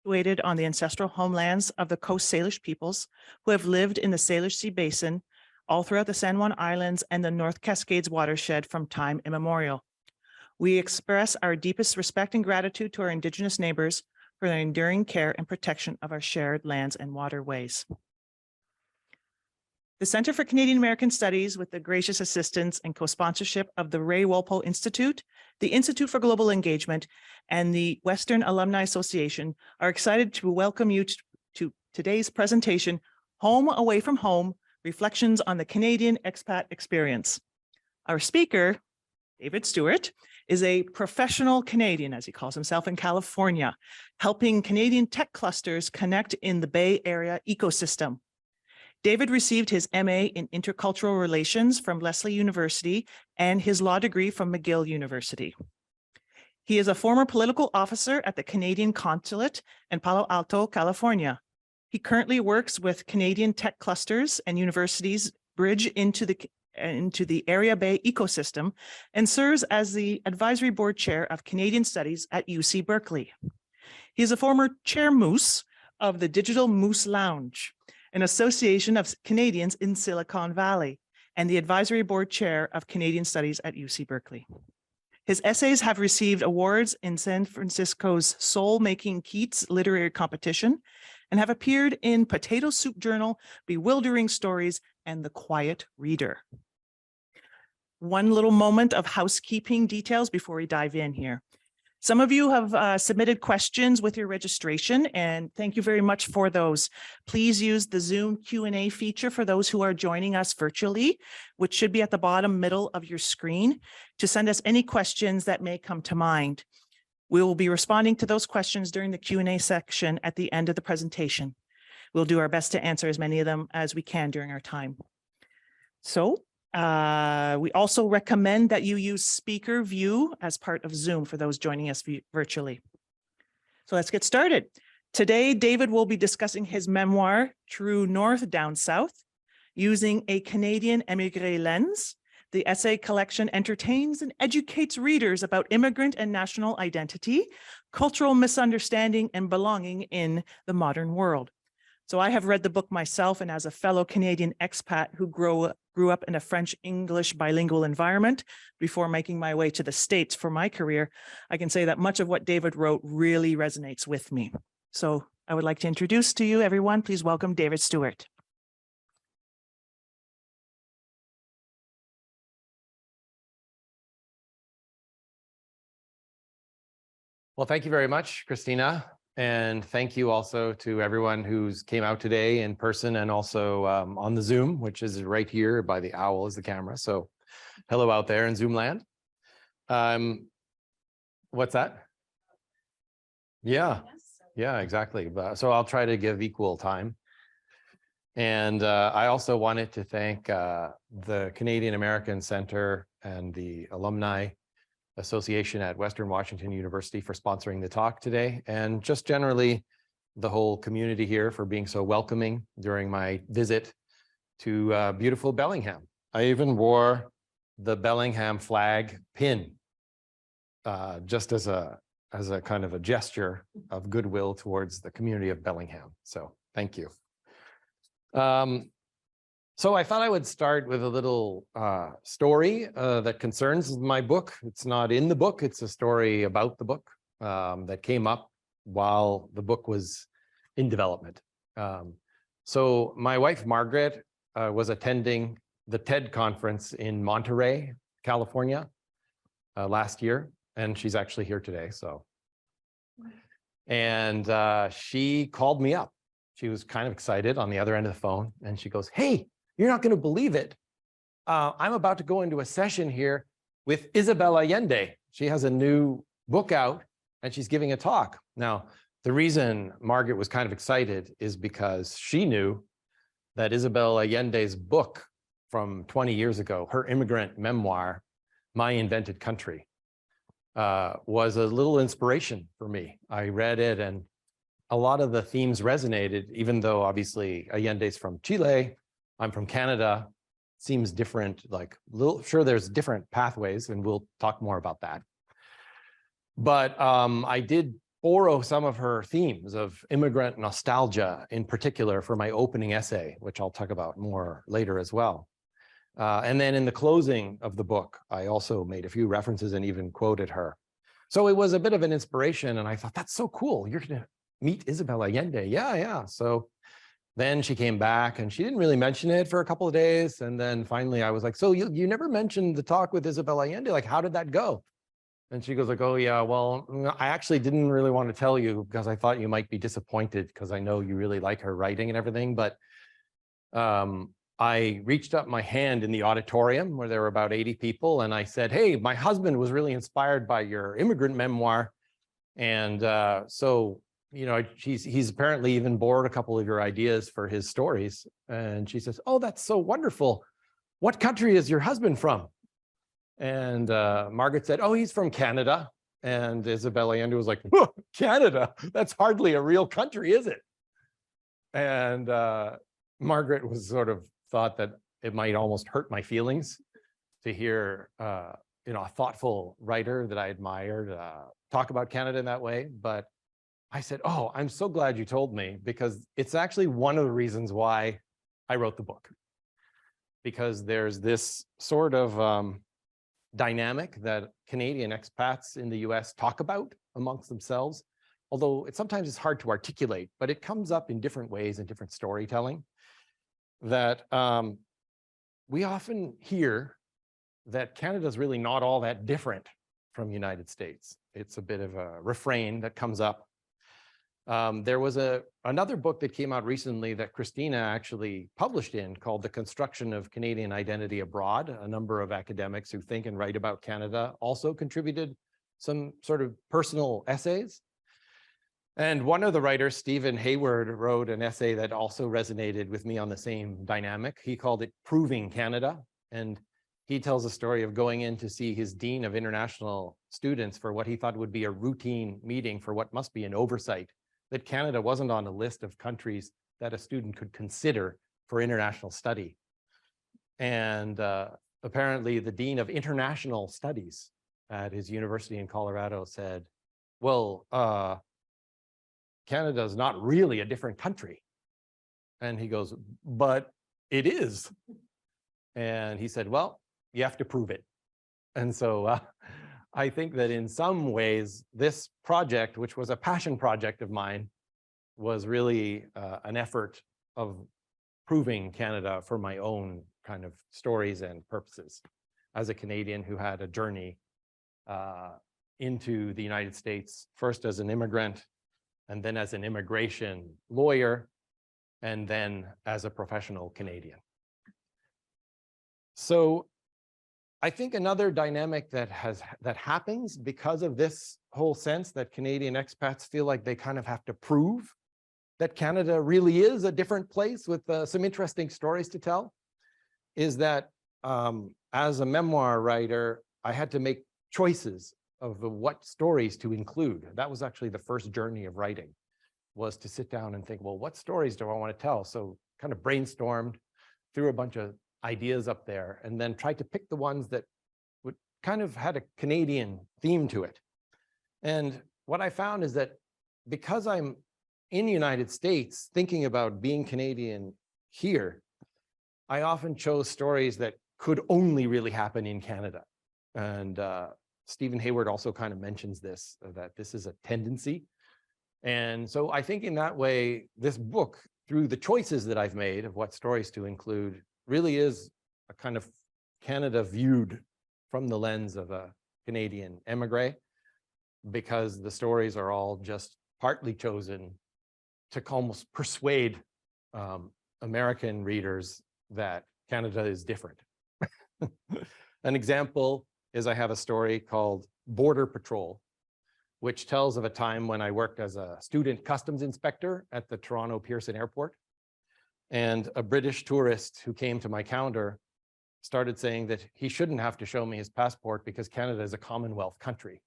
situated on the ancestral homelands of the Coast Salish peoples who have lived in the Salish Sea Basin all throughout the San Juan Islands and the North Cascades watershed from time immemorial. We express our deepest respect and gratitude to our Indigenous neighbors for their enduring care and protection of our shared lands and waterways. The Center for Canadian American Studies, with the gracious assistance and co-sponsorship of the Ray Wolpow Institute, the Institute for Global Engagement, and the Western Alumni Association, are excited to welcome you to today's presentation, Home Away from Home, Reflections on the Canadian Expat Experience. Our speaker, David Stewart, is a professional Canadian, as he calls himself, in California, helping Canadian tech clusters connect in the Bay Area ecosystem. David received his MA in Intercultural Relations from Lesley University and his law degree from McGill University. He is a former political officer at the Canadian Consulate in Palo Alto, California. He currently works with Canadian tech clusters and universities bridge into the Area Bay ecosystem and serves as the advisory board chair of Canadian Studies at UC Berkeley. He is a former chair moose of the Digital Moose Lounge, an association of Canadians in Silicon Valley, and the advisory board chair of Canadian Studies at UC Berkeley. His essays have received awards in San Francisco's Soul Making Keats literary competition and have appeared in Potato Soup Journal, Bewildering Stories, and The Quiet Reader. One little moment of housekeeping details before we dive in here. Some of you have submitted questions with your registration, and thank you very much for those. Please use the Zoom Q&A feature for those who are joining us virtually, which should be at the bottom middle of your screen, to send us any questions that may come to mind. We will be responding to those questions during the Q&A section at the end of the presentation. We'll do our best to answer as many of them as we can during our time. So, we also recommend that you use speaker view as part of Zoom for those joining us virtually. So let's get started. Today, David will be discussing his memoir, True North, Down South, using a Canadian émigré lens. The essay collection entertains and educates readers about immigrant and national identity, cultural misunderstanding, and belonging in the modern world. So I have read the book myself, and as a fellow Canadian expat who grew up in a French-English bilingual environment before making my way to the States for my career, I can say that much of what David wrote really resonates with me. So I would like to introduce to you, everyone, please welcome David Stewart. Well, thank you very much, Christina. And thank you also to everyone who's came out today in person and also on the Zoom, which is right here by the owl is the camera. So hello out there in Zoom land. What's that? Yeah, yeah, exactly. So I'll try to give equal time. And I also wanted to thank the Canadian American Center and the Alumni Association at Western Washington University for sponsoring the talk today, and just generally the whole community here for being so welcoming during my visit to beautiful Bellingham. I even wore the Bellingham flag pin just as a kind of a gesture of goodwill towards the community of Bellingham. So thank you. So I thought I would start with a little story that concerns my book. It's not in the book, it's a story about the book that came up while the book was in development. So my wife, Margaret, was attending the TED conference in Monterey, California last year, and she's actually here today. So, and she called me up. She was kind of excited on the other end of the phone, and she goes, "Hey, you're not going to believe it. I'm about to go into a session here with Isabel Allende. She has a new book out and she's giving a talk." Now, the reason Margaret was kind of excited is because she knew that Isabel Allende's book from 20 years ago, her immigrant memoir, My Invented Country, was a little inspiration for me. I read it and a lot of the themes resonated, even though obviously Allende's from Chile, I'm from Canada, seems different, like sure there's different pathways and we'll talk more about that. But I did borrow some of her themes of immigrant nostalgia in particular for my opening essay, which I'll talk about more later as well. And then in the closing of the book, I also made a few references and even quoted her. So it was a bit of an inspiration, and I thought, that's so cool. You're going to meet Isabel Allende. Yeah. So then she came back and she didn't really mention it for a couple of days. And then finally I was like, so you never mentioned the talk with Isabel Allende. Like, how did that go? And she goes like, oh yeah, well, I actually didn't really want to tell you because I thought you might be disappointed because I know you really like her writing and everything. But I reached up my hand in the auditorium where there were about 80 people. And I said, hey, my husband was really inspired by your immigrant memoir. And so, you know, he's apparently even borrowed a couple of your ideas for his stories. And she says, oh, that's so wonderful. What country is your husband from? And Margaret said, oh, he's from Canada. And Isabel Allende was like, oh, Canada, that's hardly a real country, is it? And Margaret was sort of thought that it might almost hurt my feelings to hear you know, a thoughtful writer that I admired talk about Canada in that way. But I said, oh, I'm so glad you told me, because it's actually one of the reasons why I wrote the book. Because there's this sort of dynamic that Canadian expats in the US talk about amongst themselves, although sometimes it's hard to articulate, but it comes up in different ways in different storytelling, that we often hear that Canada is really not all that different from the United States. It's a bit of a refrain that comes up. There was another book that came out recently that Christina actually published in called The Construction of Canadian Identity Abroad. A number of academics who think and write about Canada also contributed some sort of personal essays. And one of the writers, Stephen Hayward, wrote an essay that also resonated with me on the same dynamic. He called it Proving Canada. And he tells a story of going in to see his dean of international students for what he thought would be a routine meeting for what must be an oversight, that Canada wasn't on a list of countries that a student could consider for international study. And apparently the dean of international studies at his university in Colorado said, well, Canada is not really a different country. And he goes, but it is. And he said, well, you have to prove it. And so I think that in some ways, this project, which was a passion project of mine, was really an effort of proving Canada for my own kind of stories and purposes as a Canadian who had a journey into the United States, first as an immigrant, and then as an immigration lawyer, and then as a professional Canadian. So I think another dynamic that happens because of this whole sense that Canadian expats feel like they kind of have to prove that Canada really is a different place with some interesting stories to tell, is that as a memoir writer, I had to make choices of what stories to include. That was actually the first journey of writing, was to sit down and think, well, what stories do I want to tell? So kind of brainstormed, threw a bunch of ideas up there, and then tried to pick the ones that would kind of had a Canadian theme to it. And what I found is that because I'm in the United States thinking about being Canadian here, I often chose stories that could only really happen in Canada. And Stephen Hayward also kind of mentions this, that this is a tendency. And so I think in that way, this book, through the choices that I've made of what stories to include, really is a kind of Canada viewed from the lens of a Canadian emigre, because the stories are all just partly chosen to almost persuade American readers that Canada is different. An example is I have a story called Border Patrol, which tells of a time when I worked as a student customs inspector at the Toronto Pearson Airport. And a British tourist who came to my counter started saying that he shouldn't have to show me his passport because Canada is a Commonwealth country.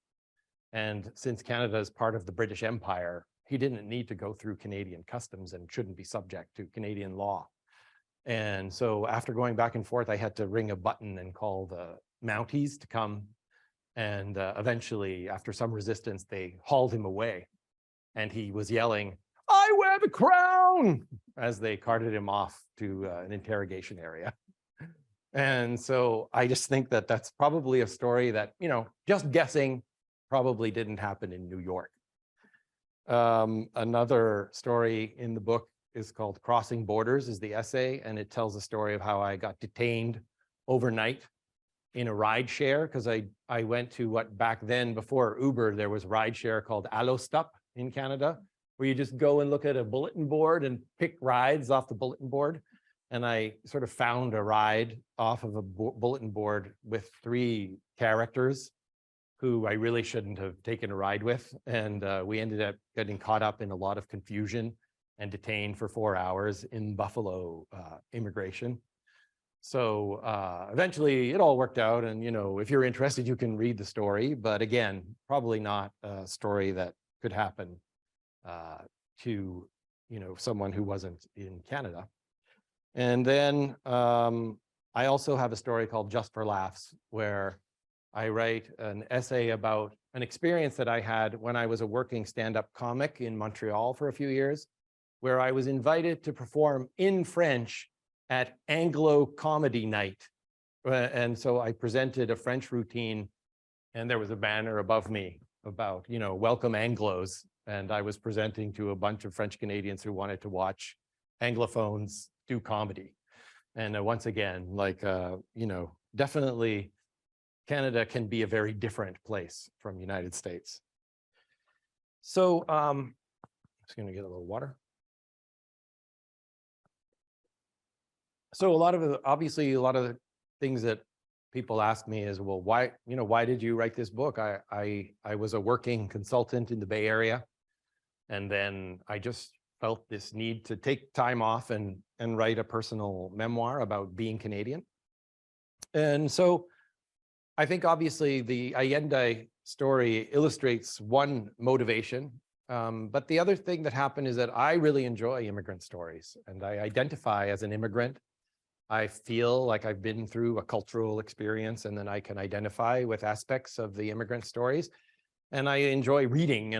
And since Canada is part of the British Empire, he didn't need to go through Canadian customs and shouldn't be subject to Canadian law. And so after going back and forth, I had to ring a button and call the Mounties to come. And eventually, after some resistance, they hauled him away. and he was yelling, "I wear the crown," as they carted him off to an interrogation area. And so I just think that that's probably a story that, just guessing, probably didn't happen in New York. Another story in the book is called Crossing Borders, is the essay, and it tells the story of how I got detained overnight in a ride share, because I went to what back then, before Uber, there was ride share called Allostop in Canada, where you just go and look at a bulletin board and pick rides off the bulletin board. And I sort of found a ride off of a bulletin board with 3 characters who I really shouldn't have taken a ride with. And we ended up getting caught up in a lot of confusion and detained for 4 hours in Buffalo immigration. So eventually it all worked out. And, if you're interested, you can read the story. But again, probably not a story that could happen to, someone who wasn't in Canada. And then I also have a story called Just for Laughs, where I write an essay about an experience that I had when I was a working stand-up comic in Montreal for a few years, where I was invited to perform in French at Anglo Comedy Night. And so I presented a French routine, and there was a banner above me about, welcome Anglos. And I was presenting to a bunch of French Canadians who wanted to watch Anglophones do comedy. And once again, definitely Canada can be a very different place from the United States. So I'm just going to get a little water. So obviously a lot of the things that people ask me is, well, why did you write this book? I was a working consultant in the Bay Area, and then I just felt this need to take time off and write a personal memoir about being Canadian. And so I think obviously the Allende story illustrates one motivation, but the other thing that happened is that I really enjoy immigrant stories, and I identify as an immigrant. I feel like I've been through a cultural experience, and then I can identify with aspects of the immigrant stories. And I enjoy reading,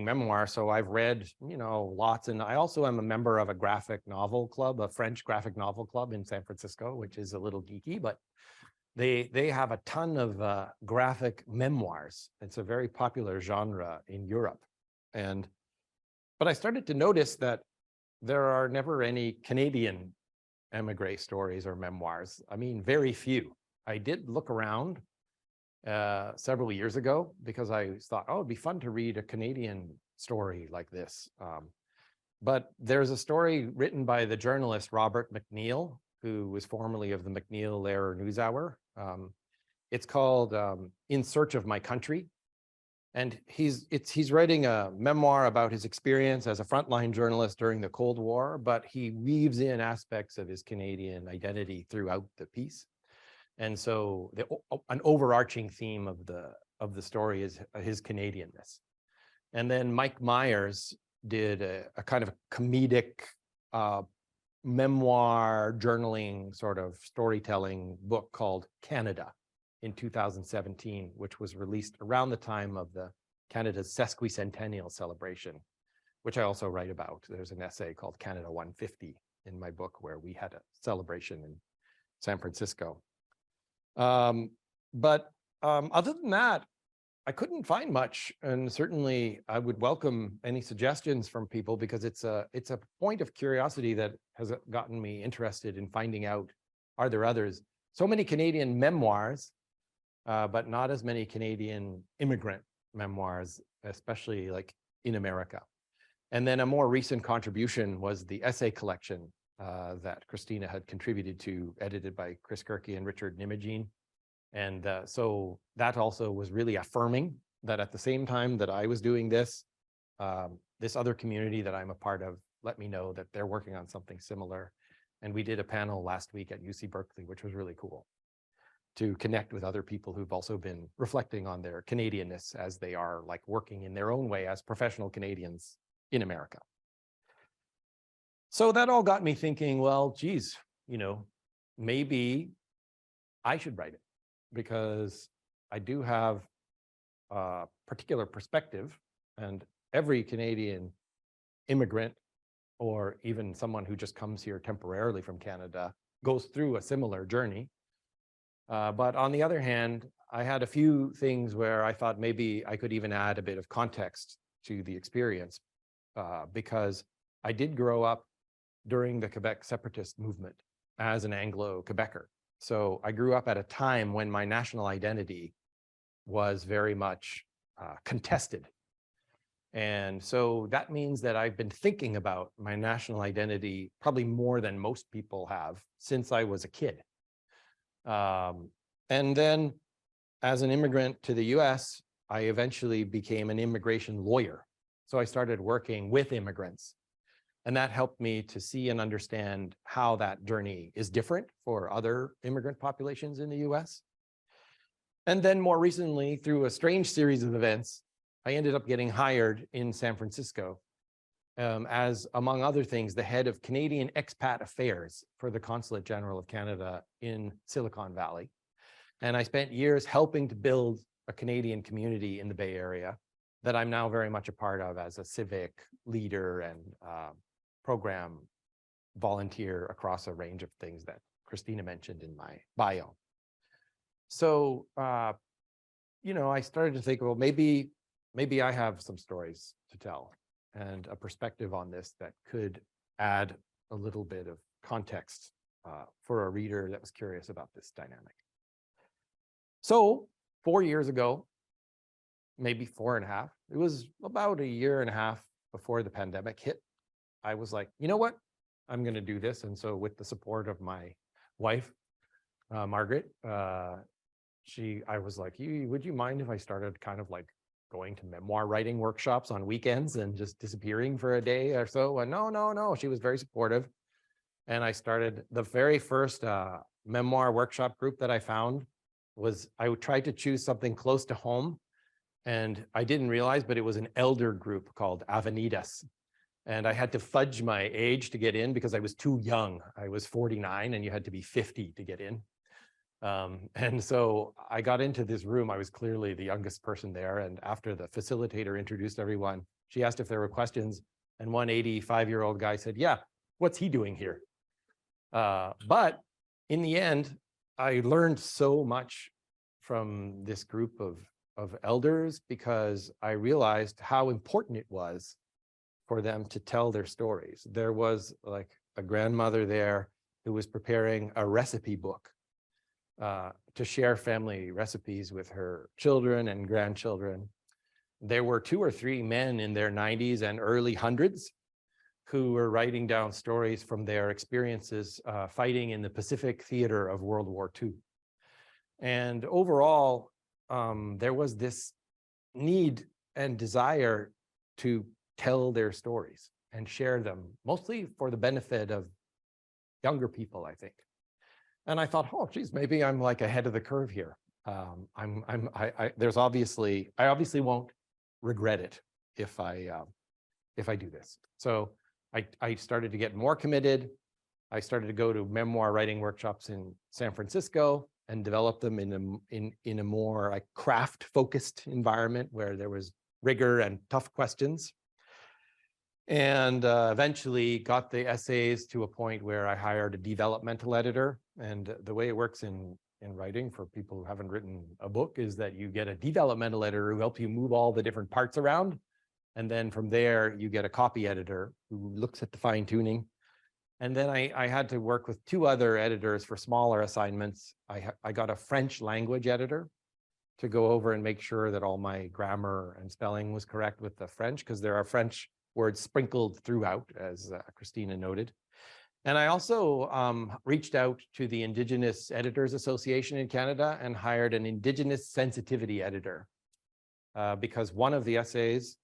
memoir. So I've read, lots. And I also am a member of a graphic novel club, a French graphic novel club in San Francisco, which is a little geeky, but they have a ton of graphic memoirs. It's a very popular genre in Europe. But I started to notice that there are never any Canadian émigré stories or memoirs. I mean, very few. I did look around several years ago, because I thought, oh, it'd be fun to read a Canadian story like this. But there's a story written by the journalist Robert McNeil, who was formerly of the McNeil-Lehrer NewsHour. It's called In Search of My Country. And he's writing a memoir about his experience as a frontline journalist during the Cold War, but he weaves in aspects of his Canadian identity throughout the piece. And so an overarching theme of the story is his Canadianness. And then Mike Myers did a kind of comedic memoir journaling sort of storytelling book called Canada in 2017, which was released around the time of the Canada's sesquicentennial celebration, which I also write about. There's an essay called Canada 150 in my book, where we had a celebration in San Francisco. But other than that, I couldn't find much, and certainly I would welcome any suggestions from people, because it's a point of curiosity that has gotten me interested in finding out, are there others? So many Canadian memoirs, but not as many Canadian immigrant memoirs, especially like in America. And then a more recent contribution was the essay collection that Christina had contributed to, edited by Chris Kirky and Richard Nimogene. And so that also was really affirming that at the same time that I was doing this, this other community that I'm a part of let me know that they're working on something similar. And we did a panel last week at UC Berkeley, which was really cool, to connect with other people who've also been reflecting on their Canadianness as they are like working in their own way as professional Canadians in America. So that all got me thinking, well, geez, maybe I should write it, because I do have a particular perspective, and every Canadian immigrant, or even someone who just comes here temporarily from Canada, goes through a similar journey. But on the other hand, I had a few things where I thought maybe I could even add a bit of context to the experience, because I did grow up during the Quebec separatist movement as an Anglo-Quebecer. So I grew up at a time when my national identity was very much contested. And so that means that I've been thinking about my national identity probably more than most people have since I was a kid. And then as an immigrant to the US, I eventually became an immigration lawyer. So I started working with immigrants. And that helped me to see and understand how that journey is different for other immigrant populations in the US. And then more recently, through a strange series of events, I ended up getting hired in San Francisco as, among other things, the head of Canadian Expat Affairs for the Consulate General of Canada in Silicon Valley. And I spent years helping to build a Canadian community in the Bay Area that I'm now very much a part of as a civic leader and program volunteer across a range of things that Christina mentioned in my bio. So, you know, I started to think, well, maybe I have some stories to tell and a perspective on this that could add a little bit of context for a reader that was curious about this dynamic. So 4 years ago, maybe 4.5, it was about 1.5 years before the pandemic hit, I was like, you know what, I'm going to do this. And so with the support of my wife, Margaret, I was like, would you mind if I started kind of like going to memoir writing workshops on weekends and just disappearing for a day or so? And no, she was very supportive. And I started the very first memoir workshop group that I found was, I tried to choose something close to home. And I didn't realize, but it was an elder group called Avenidas. And I had to fudge my age to get in because I was too young. I was 49 and you had to be 50 to get in. And so I got into this room. I was clearly the youngest person there. And after the facilitator introduced everyone, she asked if there were questions. And one 85-year-old guy said, yeah, what's he doing here? But in the end, I learned so much from this group of elders because I realized how important it was for them to tell their stories. There was like a grandmother there who was preparing a recipe book to share family recipes with her children and grandchildren. There were 2 or 3 men in their 90s and early hundreds who were writing down stories from their experiences fighting in the Pacific theater of World War II. And overall, there was this need and desire to tell their stories and share them, mostly for the benefit of younger people, I think. And I thought, oh, geez, maybe I'm like ahead of the curve here. I obviously won't regret it if I do this. So I started to get more committed. I started to go to memoir writing workshops in San Francisco and develop them in a more like craft-focused environment where there was rigor and tough questions. And eventually got the essays to a point where I hired a developmental editor. And the way it works in writing for people who haven't written a book is that you get a developmental editor who helps you move all the different parts around. And then from there, you get a copy editor who looks at the fine tuning. And then I had to work with 2 other editors for smaller assignments. I got a French language editor to go over and make sure that all my grammar and spelling was correct with the French, because there are French words sprinkled throughout, as Christina noted. And I also reached out to the Indigenous Editors Association in Canada and hired an Indigenous sensitivity editor because one of the essays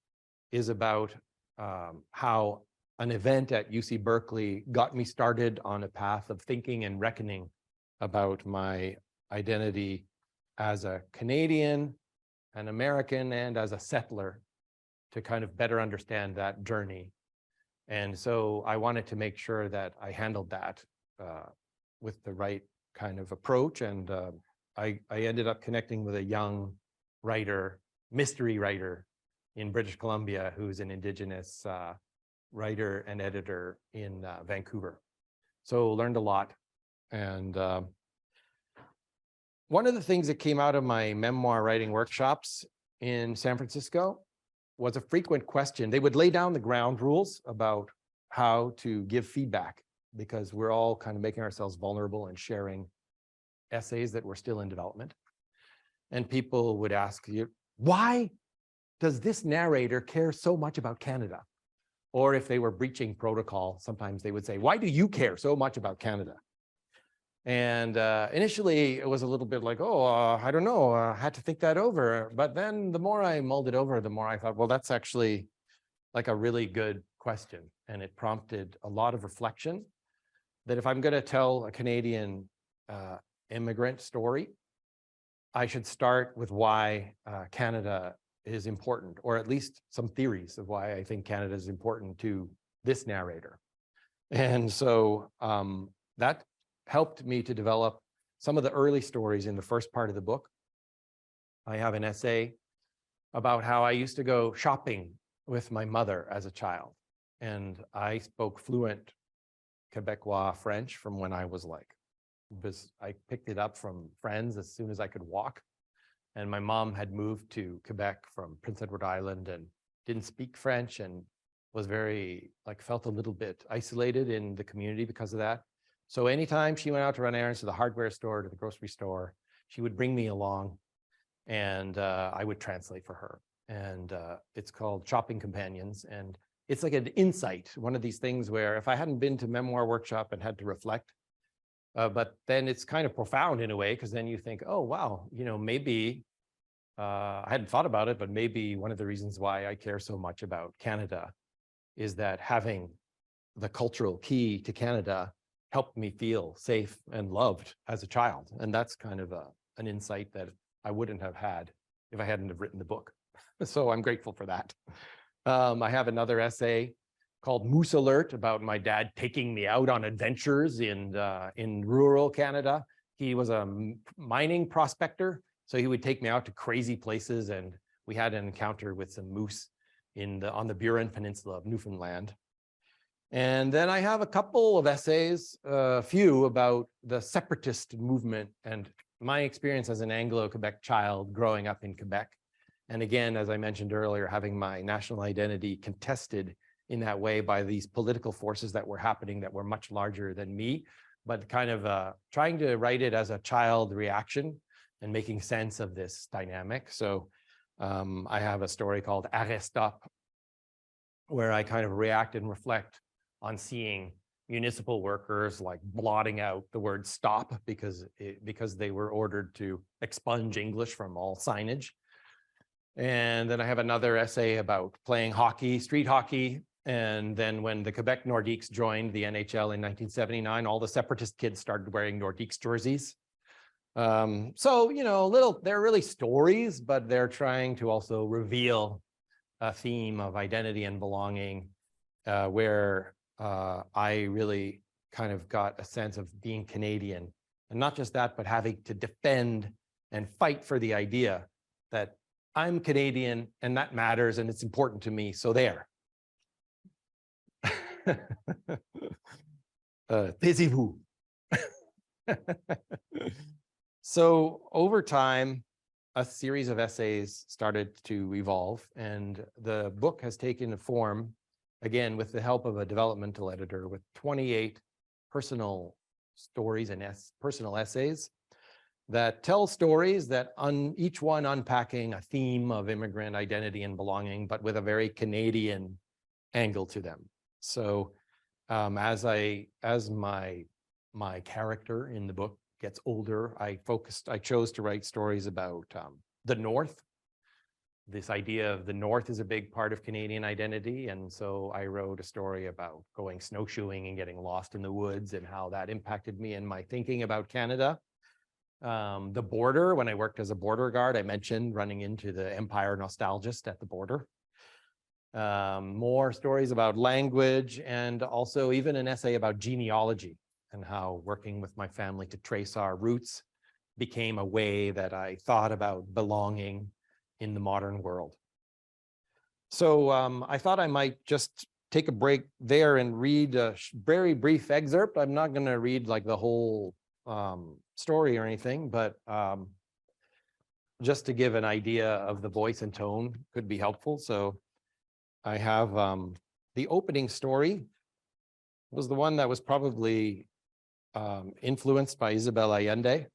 is about how an event at UC Berkeley got me started on a path of thinking and reckoning about my identity as a Canadian, an American, and as a settler, to kind of better understand that journey. And so I wanted to make sure that I handled that with the right kind of approach. And I ended up connecting with a young writer, mystery writer in British Columbia, who's an Indigenous writer and editor in Vancouver. So learned a lot. And one of the things that came out of my memoir writing workshops in San Francisco was a frequent question. They would lay down the ground rules about how to give feedback, because we're all kind of making ourselves vulnerable and sharing essays that were still in development. And people would ask you, why does this narrator care so much about Canada? Or if they were breaching protocol, sometimes they would say, why do you care so much about Canada? And initially it was a little bit like, oh, I don't know, I had to think that over. But then the more I mulled it over, the more I thought, well, that's actually like a really good question. And it prompted a lot of reflection that if I'm going to tell a Canadian immigrant story, I should start with why Canada is important, or at least some theories of why I think Canada is important to this narrator. And so that helped me to develop some of the early stories in the first part of the book. I have an essay about how I used to go shopping with my mother as a child. And I spoke fluent Quebecois French from when I was like, because I picked it up from friends as soon as I could walk. And my mom had moved to Quebec from Prince Edward Island and didn't speak French and was very, like, felt a little bit isolated in the community because of that. So anytime she went out to run errands to the hardware store, to the grocery store, she would bring me along and I would translate for her. And it's called Shopping Companions. And it's like an insight, one of these things where if I hadn't been to memoir workshop and had to reflect, but then it's kind of profound in a way, because then you think, oh, wow, you know, maybe I hadn't thought about it, but maybe one of the reasons why I care so much about Canada is that having the cultural key to Canada helped me feel safe and loved as a child. And that's kind of an insight that I wouldn't have had if I hadn't have written the book. So I'm grateful for that. I have another essay called Moose Alert about my dad taking me out on adventures in rural Canada. He was a mining prospector, so he would take me out to crazy places, and we had an encounter with some moose on the Burin Peninsula of Newfoundland. And then I have a couple of essays, a few about the separatist movement and my experience as an Anglo-Quebec child growing up in Quebec. And again, as I mentioned earlier, having my national identity contested in that way by these political forces that were happening that were much larger than me, but kind of trying to write it as a child reaction and making sense of this dynamic. So I have a story called Arrêt Stop, where I kind of react and reflect on seeing municipal workers like blotting out the word stop because they were ordered to expunge English from all signage. And then I have another essay about playing hockey, street hockey. And then when the Quebec Nordiques joined the NHL in 1979, all the separatist kids started wearing Nordiques jerseys. So, you know, they're really stories, but they're trying to also reveal a theme of identity and belonging where I really kind of got a sense of being Canadian. And not just that, but having to defend and fight for the idea that I'm Canadian and that matters and it's important to me. So there. Taisez-vous. So over time, a series of essays started to evolve, and the book has taken a form, again, with the help of a developmental editor, with 28 personal stories and personal essays that tell stories that each one unpacking a theme of immigrant identity and belonging, but with a very Canadian angle to them. So as my character in the book gets older, I chose to write stories about the North. This idea of the North is a big part of Canadian identity. And so I wrote a story about going snowshoeing and getting lost in the woods and how that impacted me in my thinking about Canada. The border, when I worked as a border guard, I mentioned running into the Empire nostalgist at the border. More stories about language, and also even an essay about genealogy and how working with my family to trace our roots became a way that I thought about belonging in the modern world. So I thought I might just take a break there and read a very brief excerpt. I'm not going to read like the whole story or anything, but just to give an idea of the voice and tone could be helpful. So I have the opening story was the one that was probably influenced by Isabel Allende,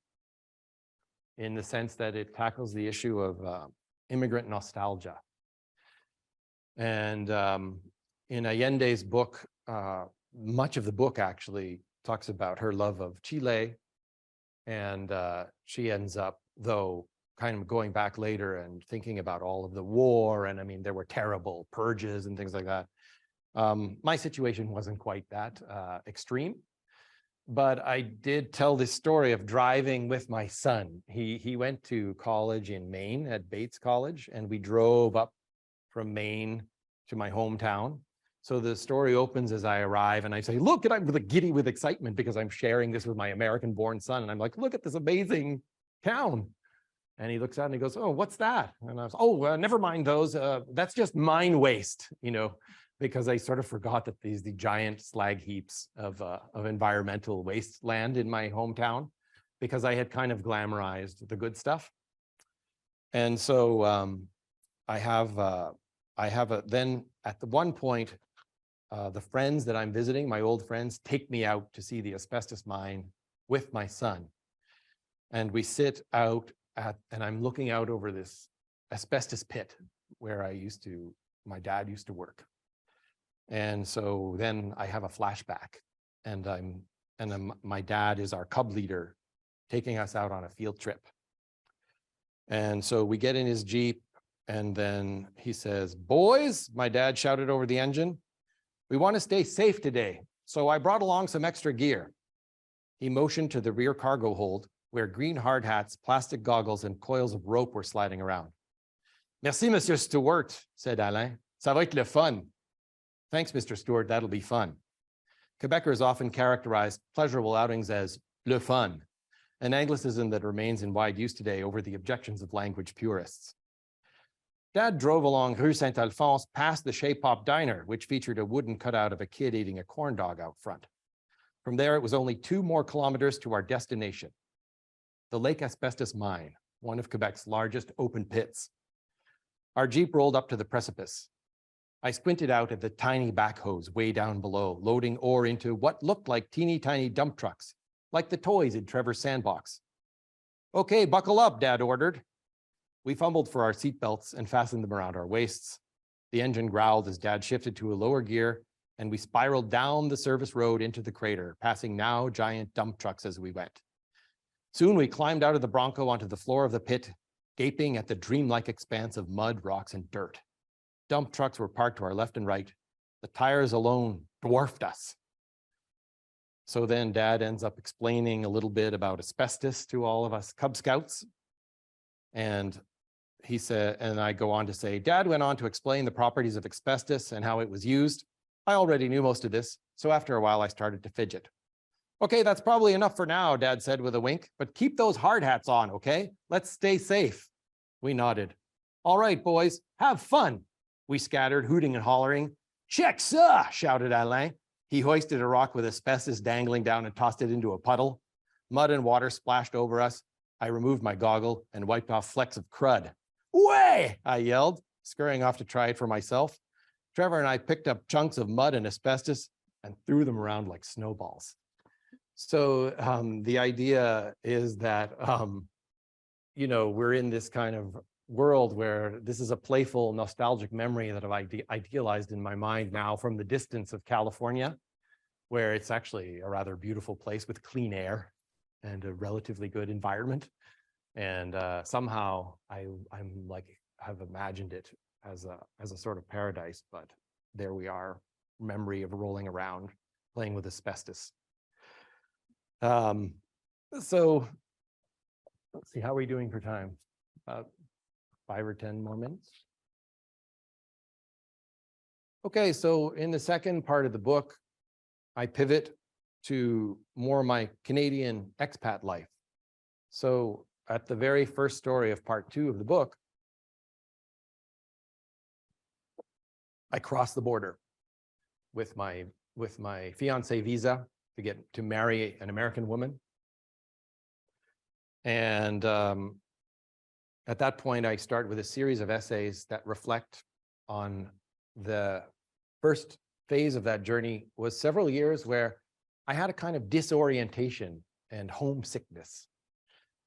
in the sense that it tackles the issue of immigrant nostalgia. And in Allende's book, much of the book actually talks about her love of Chile. And she ends up, though, kind of going back later and thinking about all of the war. And I mean, there were terrible purges and things like that. My situation wasn't quite that extreme. But I did tell this story of driving with my son. He went to college in Maine at Bates College, and we drove up from Maine to my hometown. So the story opens as I arrive, and I say, look, and I'm giddy with excitement because I'm sharing this with my American-born son. And I'm like, look at this amazing town. And he looks out and he goes, oh, what's that? And I was, oh, never mind those. That's just mine waste, because I sort of forgot that the giant slag heaps of environmental wasteland in my hometown, because I had kind of glamorized the good stuff. And so then at the one point, the friends that I'm visiting, my old friends, take me out to see the asbestos mine with my son. And we sit out and I'm looking out over this asbestos pit where my dad used to work. And so then I have a flashback, and my dad is our cub leader taking us out on a field trip. And so we get in his Jeep, and then he says, boys, my dad shouted over the engine, we want to stay safe today, so I brought along some extra gear. He motioned to the rear cargo hold, where green hard hats, plastic goggles, and coils of rope were sliding around. Merci, Monsieur Stewart, said Alain. Ça va être le fun. Thanks, Mr. Stewart, that'll be fun. Quebecers often characterize pleasurable outings as le fun, an Anglicism that remains in wide use today over the objections of language purists. Dad drove along Rue Saint-Alphonse past the Chez Pop Diner, which featured a wooden cutout of a kid eating a corn dog out front. From there, it was only 2 more kilometers to our destination, the Lake Asbestos Mine, one of Quebec's largest open pits. Our Jeep rolled up to the precipice. I squinted out at the tiny backhoes way down below, loading ore into what looked like teeny tiny dump trucks, like the toys in Trevor's sandbox. Okay, buckle up, Dad ordered. We fumbled for our seatbelts and fastened them around our waists. The engine growled as Dad shifted to a lower gear, and we spiraled down the service road into the crater, passing now giant dump trucks as we went. Soon we climbed out of the Bronco onto the floor of the pit, gaping at the dreamlike expanse of mud, rocks, and dirt. Dump trucks were parked to our left and right. The tires alone dwarfed us. So then Dad ends up explaining a little bit about asbestos to all of us Cub Scouts. And he said, and I go on to say, Dad went on to explain the properties of asbestos and how it was used. I already knew most of this, so after a while I started to fidget. Okay, that's probably enough for now, Dad said with a wink, but keep those hard hats on, okay? Let's stay safe. We nodded. All right, boys, have fun. We scattered, hooting and hollering. Check, sir, shouted Alain. He hoisted a rock with asbestos dangling down and tossed it into a puddle. Mud and water splashed over us. I removed my goggle and wiped off flecks of crud. Way! I yelled, scurrying off to try it for myself. Trevor and I picked up chunks of mud and asbestos and threw them around like snowballs. So the idea is that, we're in this kind of world where this is a playful, nostalgic memory that I've idealized in my mind now from the distance of California, where it's actually a rather beautiful place with clean air and a relatively good environment. And somehow I'm like, have imagined it as a sort of paradise, but there we are, memory of rolling around, playing with asbestos. So let's see, how are we doing for time? 5 or 10 more minutes. Okay, so in the second part of the book, I pivot to more my Canadian expat life. So at the very first story of part 2 of the book, I crossed the border with my fiance visa to marry an American woman. And at that point, I start with a series of essays that reflect on the first phase of that journey was several years where I had a kind of disorientation and homesickness.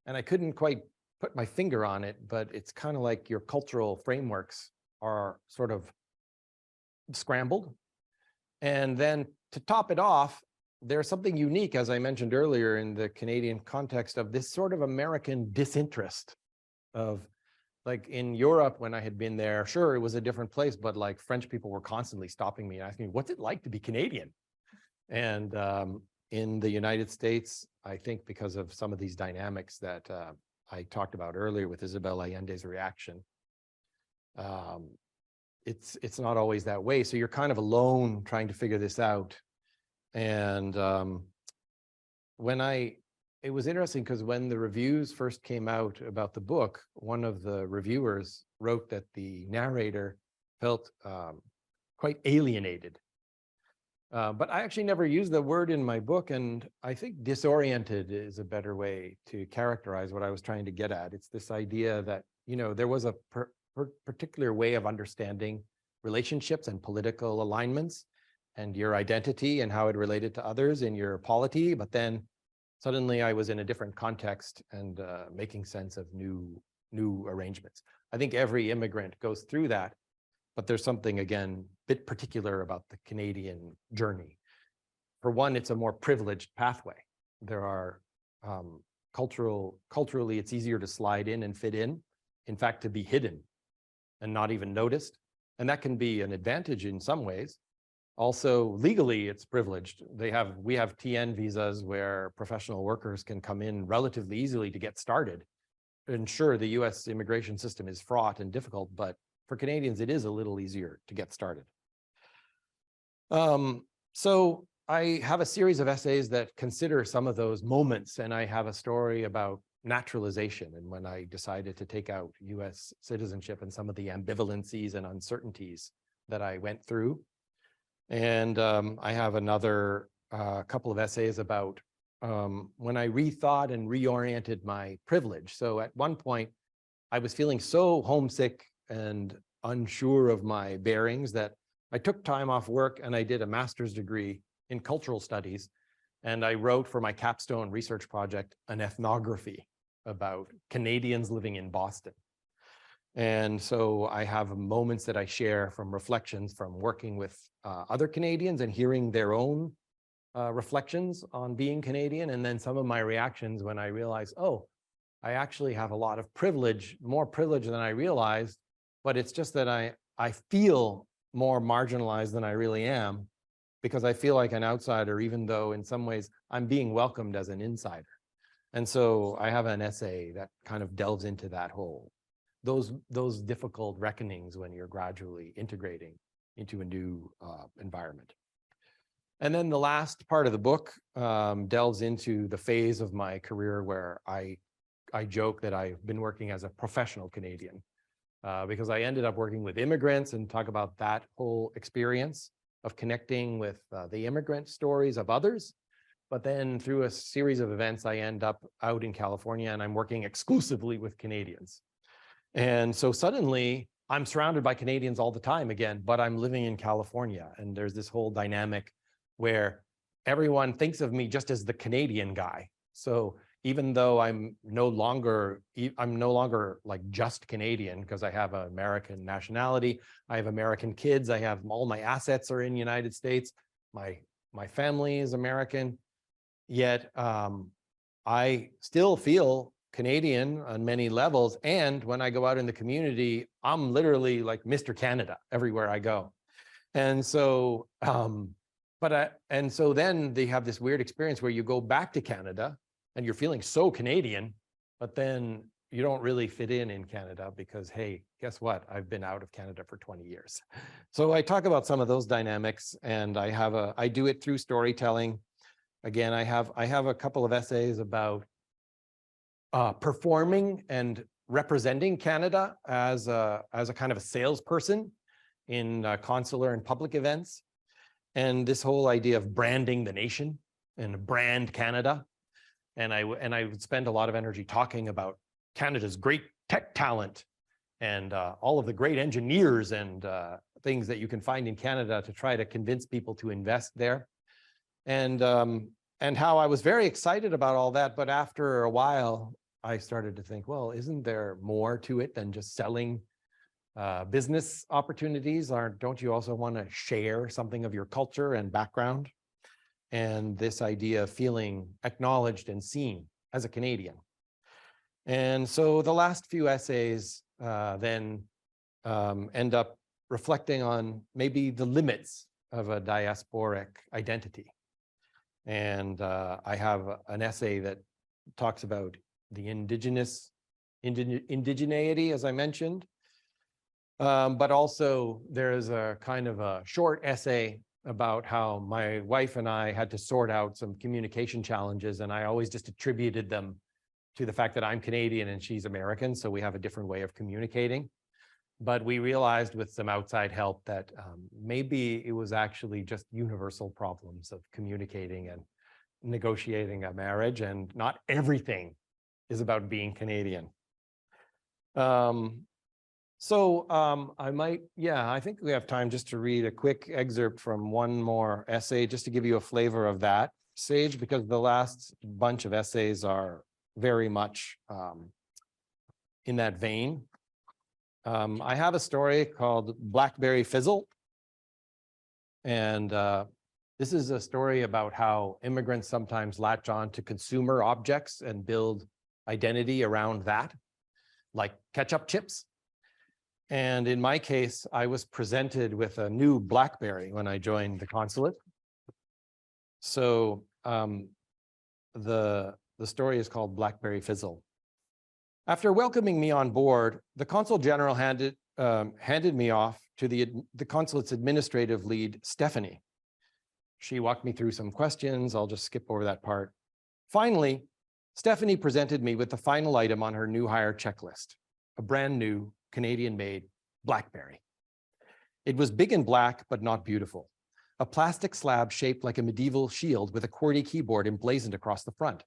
And I couldn't quite put my finger on it, but it's kind of like your cultural frameworks are sort of scrambled. And then to top it off, there's something unique, as I mentioned earlier, in the Canadian context of this sort of American disinterest of, like, in Europe, when I had been there, sure, it was a different place, but like French people were constantly stopping me and asking me, what's it like to be Canadian? And in the United States, I think because of some of these dynamics that I talked about earlier with Isabel Allende's reaction, it's not always that way. So you're kind of alone trying to figure this out. And it was interesting because when the reviews first came out about the book, one of the reviewers wrote that the narrator felt quite alienated. But I actually never used the word in my book, and I think disoriented is a better way to characterize what I was trying to get at. It's this idea that, you know, there was a particular way of understanding relationships and political alignments and your identity and how it related to others in your polity, but then suddenly I was in a different context and making sense of new arrangements. I think every immigrant goes through that, but there's something, again, a bit particular about the Canadian journey. For one, it's a more privileged pathway. There are culturally, it's easier to slide in and fit in fact, to be hidden and not even noticed. And that can be an advantage in some ways. Also, legally, it's privileged. We have TN visas where professional workers can come in relatively easily to get started. And sure, the US immigration system is fraught and difficult, but for Canadians, it is a little easier to get started. So I have a series of essays that consider some of those moments, and I have a story about naturalization and when I decided to take out US citizenship and some of the ambivalencies and uncertainties that I went through. And I have another couple of essays about when I rethought and reoriented my privilege. So at one point, I was feeling so homesick and unsure of my bearings that I took time off work and I did a master's degree in cultural studies. And I wrote for my capstone research project an ethnography about Canadians living in Boston. And so I have moments that I share from reflections from working with other Canadians and hearing their own reflections on being Canadian. And then some of my reactions when I realized, oh, I actually have a lot of privilege, more privilege than I realized, but it's just that I feel more marginalized than I really am because I feel like an outsider, even though in some ways I'm being welcomed as an insider. And so I have an essay that kind of delves into that whole, those difficult reckonings when you're gradually integrating into a new environment. And then the last part of the book delves into the phase of my career where I joke that I've been working as a professional Canadian because I ended up working with immigrants and talk about that whole experience of connecting with the immigrant stories of others. But then through a series of events, I end up out in California and I'm working exclusively with Canadians. And so suddenly I'm surrounded by Canadians all the time again, but I'm living in California. And there's this whole dynamic where everyone thinks of me just as the Canadian guy. So even though I'm no longer like just Canadian because I have an American nationality, I have American kids, I have all my assets are in the United States, my family is American, yet I still feel Canadian on many levels. And when I go out in the community, I'm literally like Mr. Canada everywhere I go. And so, and so then they have this weird experience where you go back to Canada and you're feeling so Canadian, but then you don't really fit in Canada because, hey, guess what? I've been out of Canada for 20 years. So I talk about some of those dynamics and I do it through storytelling. Again, I have a couple of essays about performing and representing Canada as a kind of a salesperson in consular and public events. And this whole idea of branding the nation and brand Canada. And I would spend a lot of energy talking about Canada's great tech talent and all of the great engineers and things that you can find in Canada to try to convince people to invest there. And how I was very excited about all that. But after a while, I started to think, well, isn't there more to it than just selling business opportunities? Don't you also want to share something of your culture and background? And this idea of feeling acknowledged and seen as a Canadian. And so the last few essays then end up reflecting on maybe the limits of a diasporic identity. And I have an essay that talks about the indigeneity, as I mentioned. But also there's a kind of a short essay about how my wife and I had to sort out some communication challenges, and I always just attributed them to the fact that I'm Canadian and she's American, so we have a different way of communicating. But we realized with some outside help that maybe it was actually just universal problems of communicating and negotiating a marriage, and not everything is about being Canadian. I think we have time just to read a quick excerpt from one more essay, just to give you a flavor of that, Sage, because the last bunch of essays are very much in that vein. I have a story called Blackberry Fizzle. And this is a story about how immigrants sometimes latch on to consumer objects and build identity around that, like ketchup chips. And in my case, I was presented with a new BlackBerry when I joined the consulate. So the story is called Blackberry Fizzle. After welcoming me on board, the consul general handed me off to the consulate's administrative lead, Stephanie. She walked me through some questions. I'll just skip over that part. Finally, Stephanie presented me with the final item on her new hire checklist, a brand new Canadian-made BlackBerry. It was big and black, but not beautiful. A plastic slab shaped like a medieval shield with a QWERTY keyboard emblazoned across the front.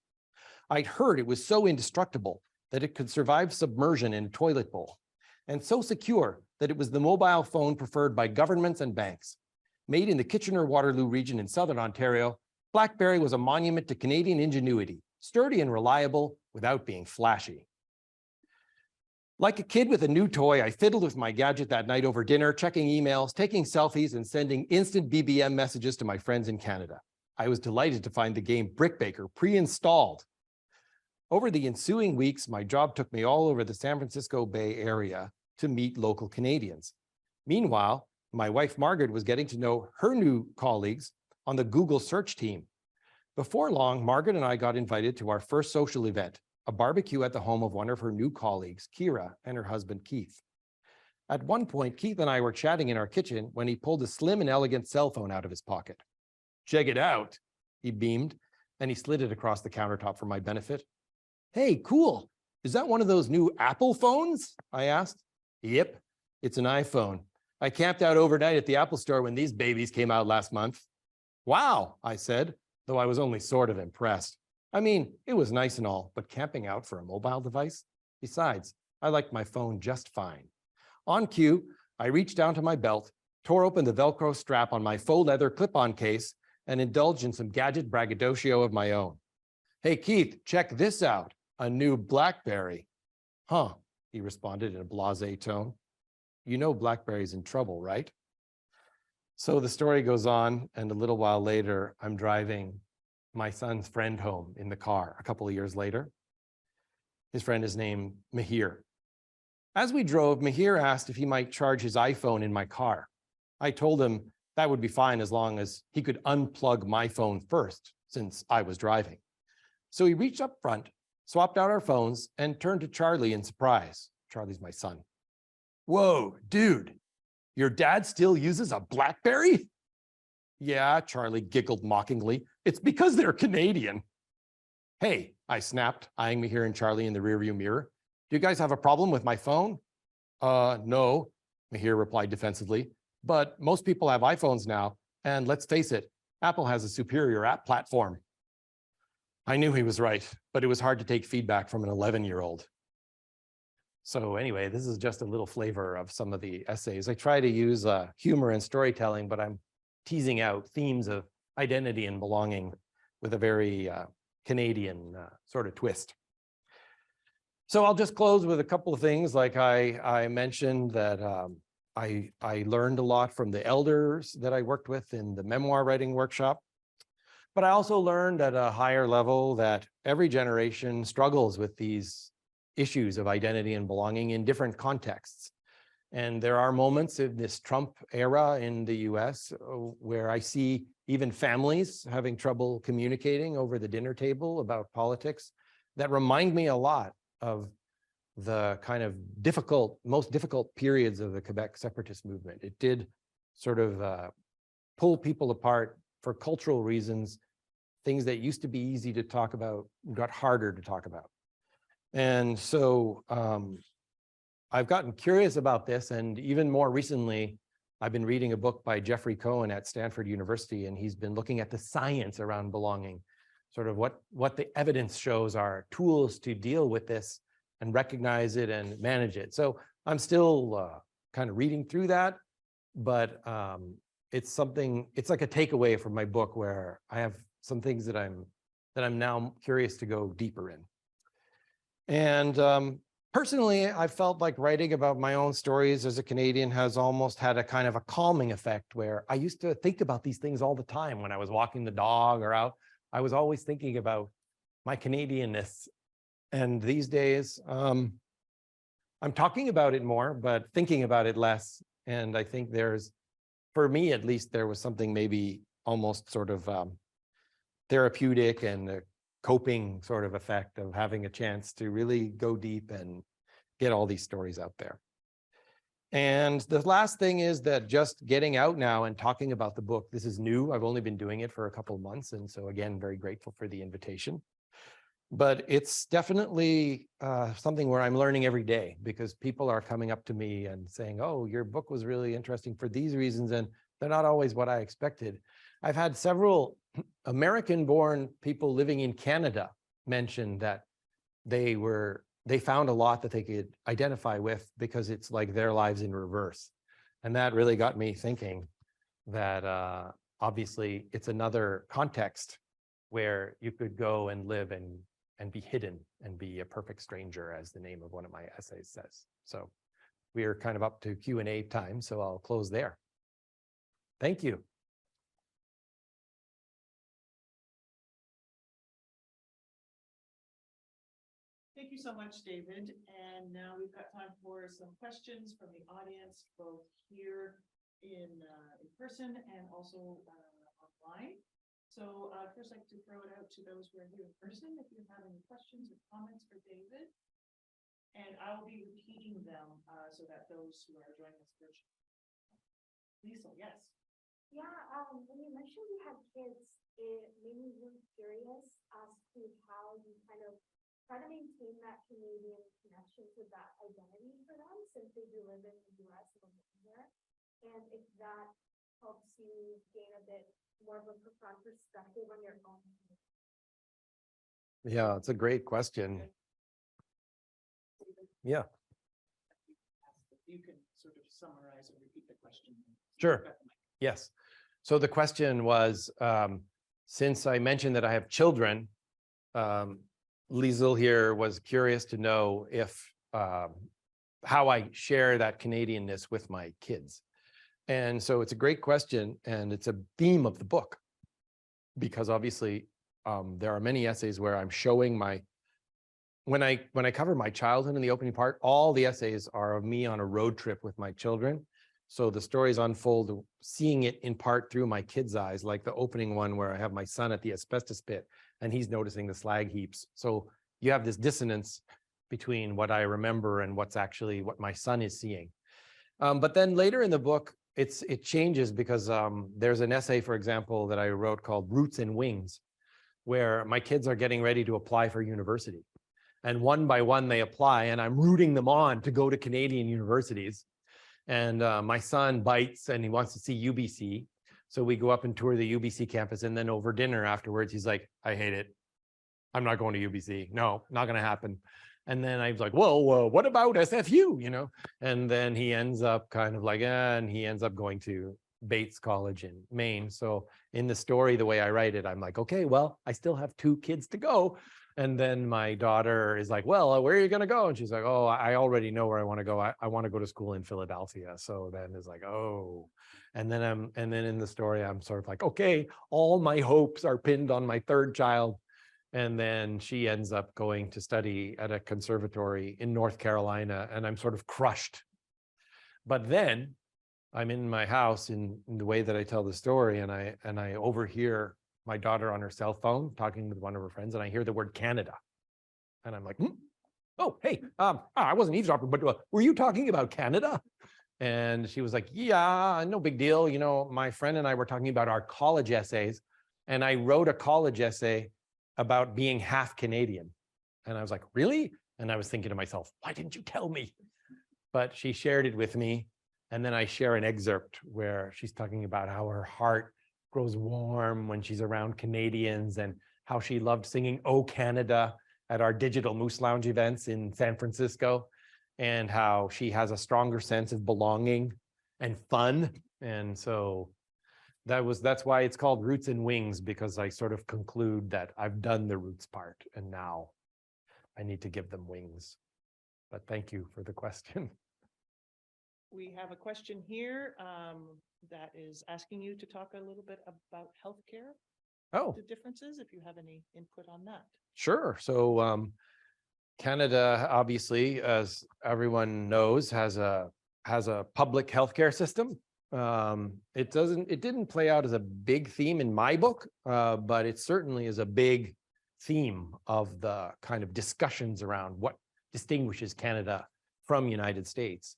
I'd heard it was so indestructible that it could survive submersion in a toilet bowl, and so secure that it was the mobile phone preferred by governments and banks. Made in the Kitchener-Waterloo region in Southern Ontario, BlackBerry was a monument to Canadian ingenuity, sturdy and reliable without being flashy. Like a kid with a new toy, I fiddled with my gadget that night over dinner, checking emails, taking selfies, and sending instant BBM messages to my friends in Canada. I was delighted to find the game Brickbaker pre-installed. Over the ensuing weeks, my job took me all over the San Francisco Bay Area to meet local Canadians. Meanwhile, my wife Margaret was getting to know her new colleagues on the Google search team. Before long, Margaret and I got invited to our first social event, a barbecue at the home of one of her new colleagues, Kira, and her husband, Keith. At one point, Keith and I were chatting in our kitchen when he pulled a slim and elegant cell phone out of his pocket. "Check it out," he beamed, and he slid it across the countertop for my benefit. "Hey, cool. Is that one of those new Apple phones?" I asked. "Yep, it's an iPhone. I camped out overnight at the Apple store when these babies came out last month." "Wow," I said, though I was only sort of impressed. I mean, it was nice and all, but camping out for a mobile device? Besides, I liked my phone just fine. On cue, I reached down to my belt, tore open the Velcro strap on my faux leather clip-on case, and indulged in some gadget braggadocio of my own. "Hey, Keith, check this out, a new BlackBerry." "Huh," he responded in a blasé tone. "You know BlackBerry's in trouble, right?" So the story goes on, and a little while later, I'm driving my son's friend home in the car a couple of years later. His friend is named Mahir. As we drove, Mahir asked if he might charge his iPhone in my car. I told him that would be fine as long as he could unplug my phone first, since I was driving. So he reached up front, swapped out our phones, and turned to Charlie in surprise. Charlie's my son. "Whoa, dude, your dad still uses a BlackBerry?" "Yeah," Charlie giggled mockingly. "It's because they're Canadian." "Hey," I snapped, eyeing Mahir and Charlie in the rearview mirror. "Do you guys have a problem with my phone?" No," Mahir replied defensively. but most people have iPhones now. And let's face it, Apple has a superior app platform. I knew he was right, but it was hard to take feedback from an 11-year-old. So anyway, this is just a little flavor of some of the essays. I try to use humor and storytelling, but I'm teasing out themes of identity and belonging with a very Canadian sort of twist. So I'll just close with a couple of things. Like I mentioned that I learned a lot from the elders that I worked with in the memoir writing workshop. But I also learned at a higher level that every generation struggles with these issues of identity and belonging in different contexts. And there are moments in this Trump era in the US where I see even families having trouble communicating over the dinner table about politics that remind me a lot of the kind of most difficult periods of the Quebec separatist movement. It did sort of pull people apart for cultural reasons. Things that used to be easy to talk about got harder to talk about. And so I've gotten curious about this, and even more recently, I've been reading a book by Jeffrey Cohen at Stanford University, and he's been looking at the science around belonging, sort of what the evidence shows are tools to deal with this and recognize it and manage it. So I'm still kind of reading through that, but it's like a takeaway from my book where I have some things that I'm now curious to go deeper in. And personally, I felt like writing about my own stories as a Canadian has almost had a kind of a calming effect, where I used to think about these things all the time when I was walking the dog or out. I was always thinking about my Canadianness. And these days, I'm talking about it more, but thinking about it less. And I think for me at least, there was something maybe almost sort of therapeutic and a coping sort of effect of having a chance to really go deep and get all these stories out there. And the last thing is that just getting out now and talking about the book, this is new. I've only been doing it for a couple of months. And so again, very grateful for the invitation. But it's definitely something where I'm learning every day, because people are coming up to me and saying, oh, your book was really interesting for these reasons. And they're not always what I expected. I've had several American-born people living in Canada mention that they found a lot that they could identify with because it's like their lives in reverse. And that really got me thinking that obviously it's another context where you could go and live and be hidden and be a perfect stranger, as the name of one of my essays says. So we are kind of up to Q&A time, so I'll close there. Thank you. Thank you so much, David. And now we've got time for some questions from the audience, both here in person and also online. So first, I'd like to throw it out to those who are here in person, if you have any questions or comments for David. And I'll be repeating them so that those who are joining us virtually. Lisa, yes. Yeah, when you mentioned you had kids, it made me really curious as to how you kind of try to maintain that Canadian connection to that identity for them, since they do live in the US and live there, and if that helps you gain a bit more of a profound perspective on your own. Yeah, it's a great question. Yeah. You can sort of summarize and repeat the question. Sure. Yes. So the question was, since I mentioned that I have children, Liesl here was curious to know if how I share that Canadianness with my kids. And so it's a great question, and it's a theme of the book, because obviously there are many essays where I'm showing when I cover my childhood in the opening part, all the essays are of me on a road trip with my children. So the stories unfold, seeing it in part through my kids' eyes, like the opening one where I have my son at the asbestos pit and he's noticing the slag heaps. So you have this dissonance between what I remember and what my son is seeing. But then later in the book, it changes, because there's an essay, for example, that I wrote called Roots and Wings, where my kids are getting ready to apply for university. And one by one they apply, and I'm rooting them on to go to Canadian universities. And my son bites and he wants to see UBC. So we go up and tour the UBC campus, and then over dinner afterwards, he's like, I hate it. I'm not going to UBC. No, not going to happen. And then I was like, well, what about SFU, you know? And then he ends up kind of like, and he ends up going to Bates College in Maine. So in the story, the way I write it, I'm like, okay, well, I still have 2 kids to go. And then my daughter is like, well, where are you going to go? And she's like, oh, I already know where I want to go. I want to go to school in Philadelphia. So then it's like, oh, and then in the story, I'm sort of like, okay, all my hopes are pinned on my 3rd child. And then she ends up going to study at a conservatory in North Carolina, and I'm sort of crushed. But then I'm in my house in the way that I tell the story, and I overhear my daughter on her cell phone talking with one of her friends, and I hear the word Canada. And I'm like, oh, hey, I wasn't eavesdropping, but were you talking about Canada? And she was like, yeah, no big deal. You know, my friend and I were talking about our college essays, and I wrote a college essay about being half Canadian. And I was like, really? And I was thinking to myself, why didn't you tell me? But she shared it with me. And then I share an excerpt where she's talking about how her heart grows warm when she's around Canadians, and how she loved singing "Oh Canada" at our Digital Moose Lounge events in San Francisco, and how she has a stronger sense of belonging and fun. And so that's why it's called Roots and Wings, because I sort of conclude that I've done the roots part and now I need to give them wings. But thank you for the question. We have a question here that is asking you to talk a little bit about healthcare, Oh, the differences, if you have any input on that. sure. So Canada, obviously, as everyone knows, has a public healthcare system. It didn't play out as a big theme in my book, but it certainly is a big theme of the kind of discussions around what distinguishes Canada from United States.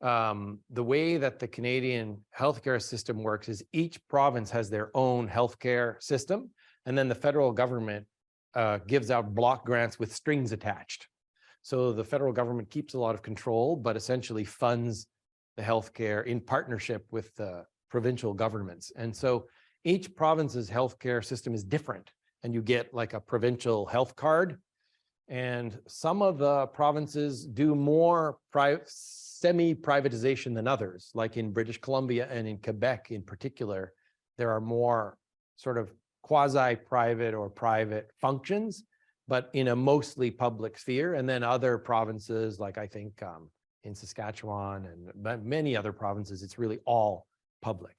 The way that the Canadian healthcare system works is each province has their own healthcare system, and then the federal government gives out block grants with strings attached. So the federal government keeps a lot of control, but essentially funds the healthcare in partnership with the provincial governments. And so each province's healthcare system is different, and you get like a provincial health card. And some of the provinces do more semi-privatization than others, like in British Columbia and in Quebec in particular, there are more sort of quasi-private or private functions, but in a mostly public sphere. And then other provinces, like I think in Saskatchewan and many other provinces, it's really all public.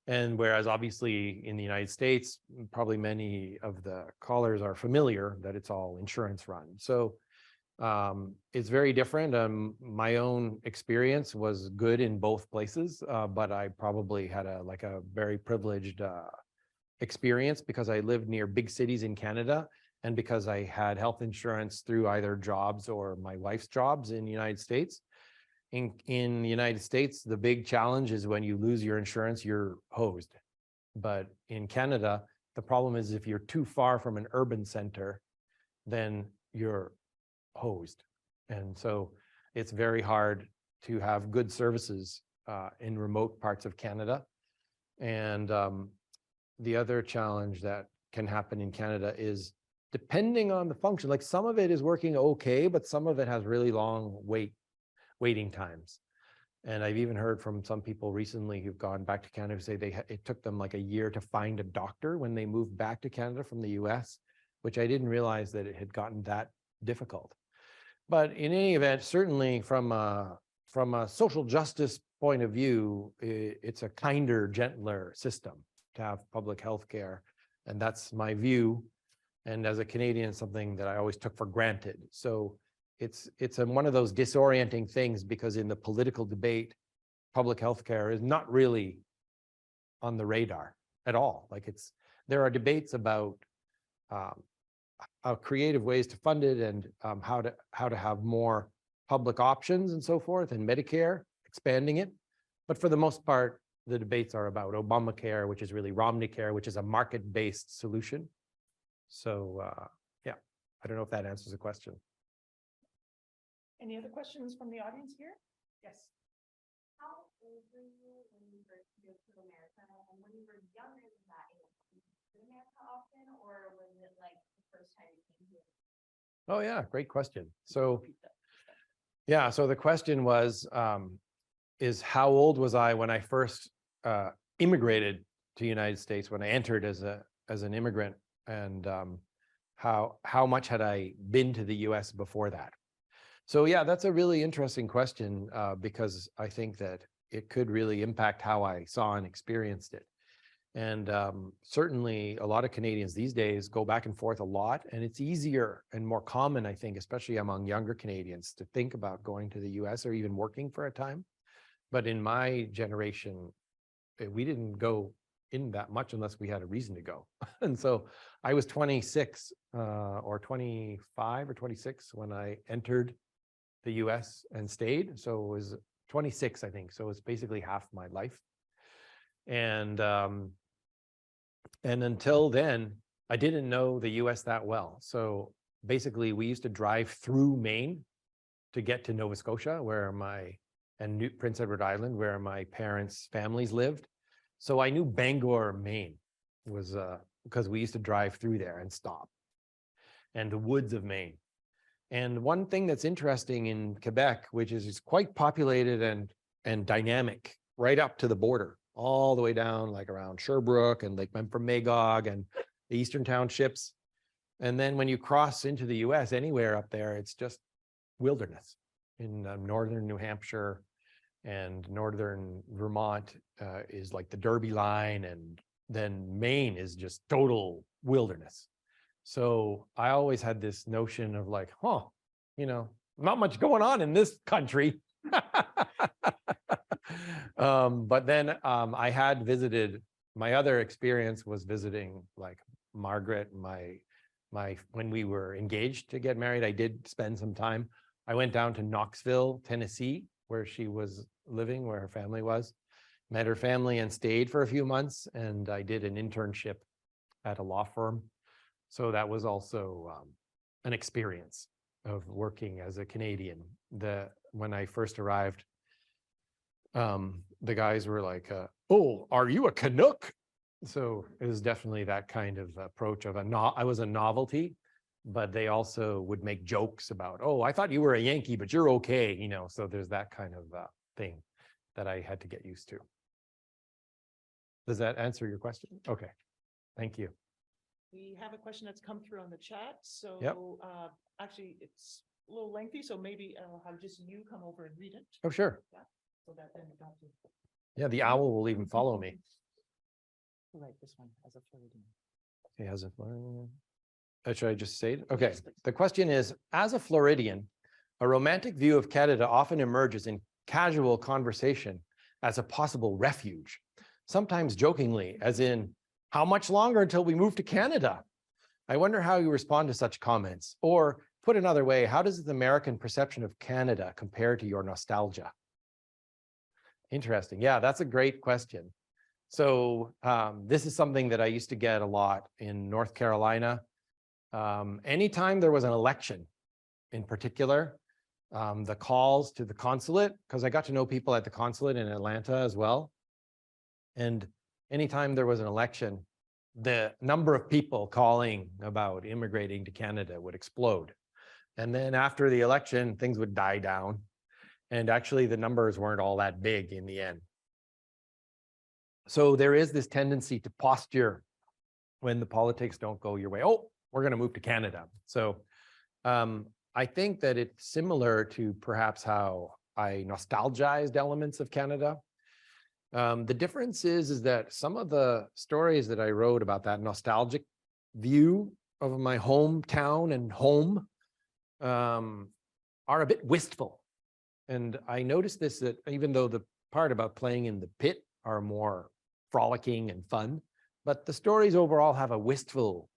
And whereas obviously in the United States, probably many of the callers are familiar that it's all insurance run. So it's very different. My own experience was good in both places, but I probably had a very privileged experience because I lived near big cities in Canada, and because I had health insurance through either jobs or my wife's jobs in the United States. In the United States, the big challenge is when you lose your insurance, you're hosed. But in Canada, the problem is if you're too far from an urban center, then you're hosed. And so it's very hard to have good services in remote parts of Canada. And the other challenge that can happen in Canada is depending on the function, like some of it is working okay, but some of it has really long waiting times. And I've even heard from some people recently who've gone back to Canada who say it took them like a year to find a doctor when they moved back to Canada from the US, which I didn't realize that it had gotten that difficult. But in any event, certainly from a social justice point of view, it's a kinder, gentler system to have public health care. And that's my view. And as a Canadian, something that I always took for granted. So it's one of those disorienting things, because in the political debate, public health care is not really on the radar at all. Like there are debates about creative ways to fund it and how to have more public options and so forth, and Medicare, expanding it. But for the most part, the debates are about Obamacare, which is really Romney Care, which is a market-based solution. So yeah, I don't know if that answers the question. Any other questions from the audience here? Yes. old were you when you first moved to America? And when you were younger than that, did you visit America often, or was it like the first time you came here? Oh yeah, great question. So yeah, so the question was, is how old was I when I first immigrated to the United States, when I entered as an immigrant, and how much had I been to the US before that? So yeah, that's a really interesting question, because I think that it could really impact how I saw and experienced it. And certainly a lot of Canadians these days go back and forth a lot, and it's easier and more common, I think, especially among younger Canadians, to think about going to the US or even working for a time. But in my generation, we didn't go in that much unless we had a reason to go. And so I was 26 or 25 or 26 when I entered the US and stayed. So it was 26, I think. So it's basically half my life. And until then, I didn't know the US that well. So basically, we used to drive through Maine to get to Nova Scotia, and New Prince Edward Island, where my parents' families lived. So I knew Bangor, Maine was because we used to drive through there and stop, and the woods of Maine. And one thing that's interesting in Quebec, which is quite populated and dynamic, right up to the border, all the way down like around Sherbrooke and Lake Memphremagog and the Eastern Townships. And then when you cross into the US anywhere up there, it's just wilderness. In northern New Hampshire and northern Vermont is like the Derby line, and then Maine is just total wilderness. So I always had this notion of like, not much going on in this country. But then I had visited, my other experience was visiting like Margaret, when we were engaged to get married, I did spend some time. I went down to Knoxville, Tennessee, where she was living, where her family was, met her family and stayed for a few months. And I did an internship at a law firm. So that was also an experience of working as a Canadian. When I first arrived, the guys were like, oh, are you a Canuck? So it was definitely that kind of approach of I was a novelty, but they also would make jokes about, oh, I thought you were a Yankee, but you're okay. So there's that kind of thing that I had to get used to. Does that answer your question? Okay, thank you. We have a question that's come through on the chat. So Yep. Actually, it's a little lengthy, so maybe I'll have just you come over and read it. Oh, sure. Yeah. So that then we don't have to Yeah, the owl will even follow me. write this one as a Floridian. He has a should I just say it? Okay. Yes, please. The question is, as a Floridian, a romantic view of Canada often emerges in casual conversation as a possible refuge, sometimes jokingly, as in, how much longer until we move to Canada? I wonder how you respond to such comments. Or put another way, how does the American perception of Canada compare to your nostalgia? Interesting. Yeah, that's a great question. So this is something that I used to get a lot in North Carolina. Anytime there was an election in particular, the calls to the consulate, because I got to know people at the consulate in Atlanta as well. And anytime there was an election, the number of people calling about immigrating to Canada would explode. And then after the election, things would die down. And actually the numbers weren't all that big in the end. So there is this tendency to posture when the politics don't go your way. Oh, we're going to move to Canada. So I think that it's similar to perhaps how I nostalgized elements of Canada. The difference is that some of the stories that I wrote about that nostalgic view of my hometown and home are a bit wistful. And I noticed this, that even though the part about playing in the pit are more frolicking and fun, but the stories overall have a wistful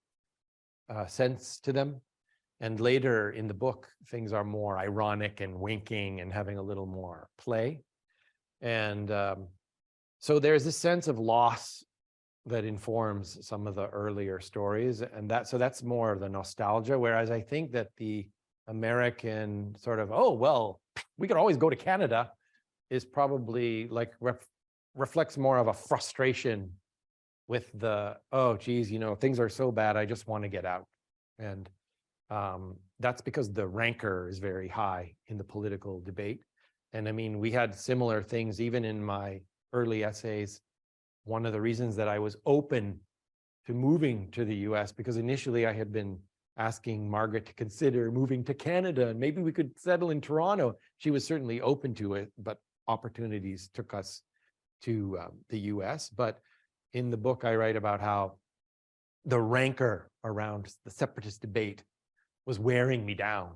sense to them. And later in the book, things are more ironic and winking and having a little more play. And so there's this sense of loss that informs some of the earlier stories. And so that's more of the nostalgia. Whereas I think that the American sort of, oh, well, we could always go to Canada, is probably like reflects more of a frustration with the, oh, geez, you know, things are so bad, I just want to get out. And that's because the rancor is very high in the political debate. And I mean, we had similar things even in my early essays. One of the reasons that I was open to moving to the US, because initially I had been asking Margaret to consider moving to Canada and maybe we could settle in Toronto. She was certainly open to it, but opportunities took us to the US. But in the book, I write about how the rancor around the separatist debate was wearing me down.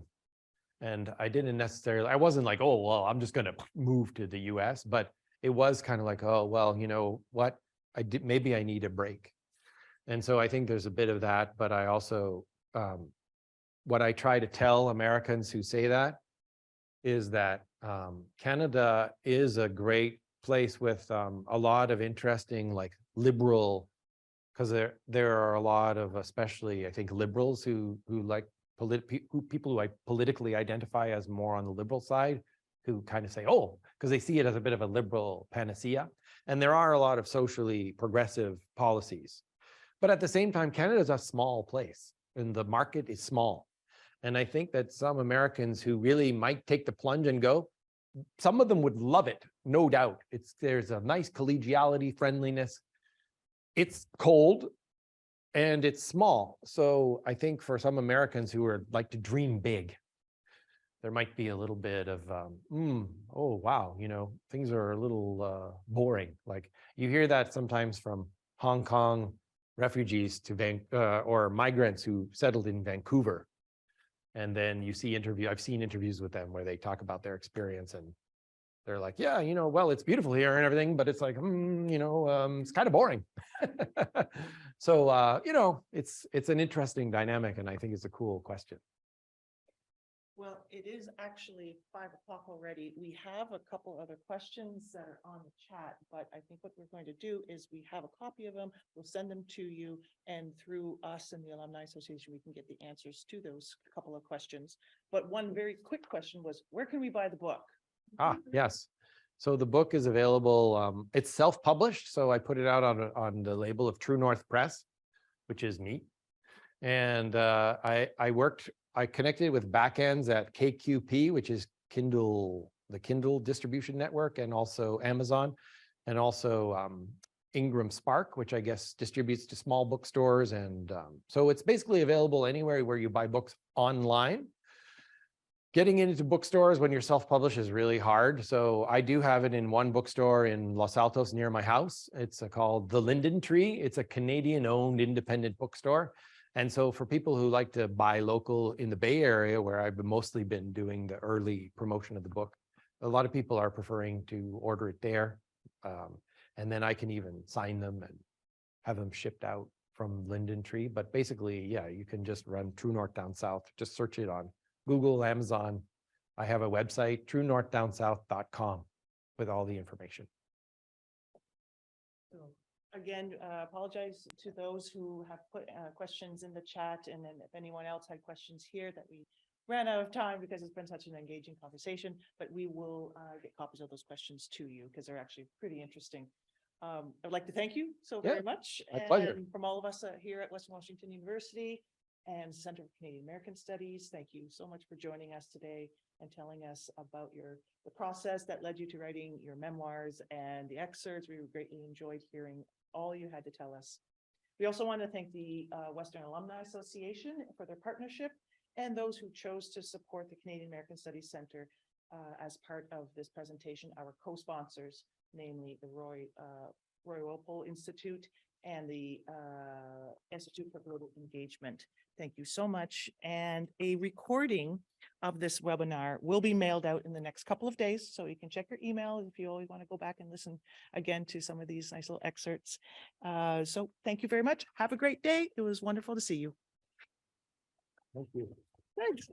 And I didn't necessarily, I wasn't like, oh, well, I'm just going to move to the US, but it was kind of like, oh, well, you know what, maybe I need a break. And so I think there's a bit of that, but I also, what I try to tell Americans who say that is that Canada is a great place with a lot of interesting, like liberal, because there are a lot of, especially I think liberals who like people who I politically identify as more on the liberal side, who kind of say, oh, because they see it as a bit of a liberal panacea. And there are a lot of socially progressive policies. But at the same time, Canada is a small place and the market is small. And I think that some Americans who really might take the plunge and go, some of them would love it, no doubt. There's a nice collegiality, friendliness. It's cold and it's small. So I think for some Americans who are like to dream big, there might be a little bit of, oh, wow, you know, things are a little boring. Like you hear that sometimes from Hong Kong refugees to or migrants who settled in Vancouver. And then you see I've seen interviews with them where they talk about their experience and they're like, yeah, you know, well, it's beautiful here and everything, but it's like, you know, it's kind of boring. So, you know, it's an interesting dynamic and I think it's a cool question. Well, it is actually 5 o'clock already. We have a couple other questions that are on the chat, but I think what we're going to do is we have a copy of them. We'll send them to you, and through us and the Alumni Association, we can get the answers to those couple of questions. But one very quick question was, where can we buy the book? Yes. So the book is available. It's self-published. So I put it out on the label of True North Press, which is neat. And I connected with backends at KQP, which is the Kindle distribution network, and also Amazon, and also Ingram Spark, which I guess distributes to small bookstores. And so it's basically available anywhere where you buy books online. Getting into bookstores when you're self-published is really hard. So I do have it in one bookstore in Los Altos near my house. It's called The Linden Tree. It's a Canadian-owned independent bookstore. And so for people who like to buy local in the Bay Area, where I've mostly been doing the early promotion of the book, a lot of people are preferring to order it there. And then I can even sign them and have them shipped out from Linden Tree. But basically, yeah, you can just run True North Down South. Just search it on Google, Amazon. I have a website, truenorthdownsouth.com, with all the information. So again, apologize to those who have put questions in the chat, and then if anyone else had questions here that we ran out of time because it's been such an engaging conversation, but we will get copies of those questions to you because they're actually pretty interesting. I'd like to thank you so very much. My pleasure. And from all of us here at Western Washington University and Center for Canadian American Studies, thank you so much for joining us today and telling us about the process that led you to writing your memoirs and the excerpts. We greatly enjoyed hearing all you had to tell us. We also want to thank the Western Alumni Association for their partnership and those who chose to support the Canadian American Studies Center as part of this presentation, our co-sponsors, namely the Roy Wolpow Institute and the Institute for Global Engagement. Thank you so much. And a recording of this webinar will be mailed out in the next couple of days, so you can check your email if you always want to go back and listen again to some of these nice little excerpts. So thank you very much. Have a great day. It was wonderful to see you. Thank you. Thanks.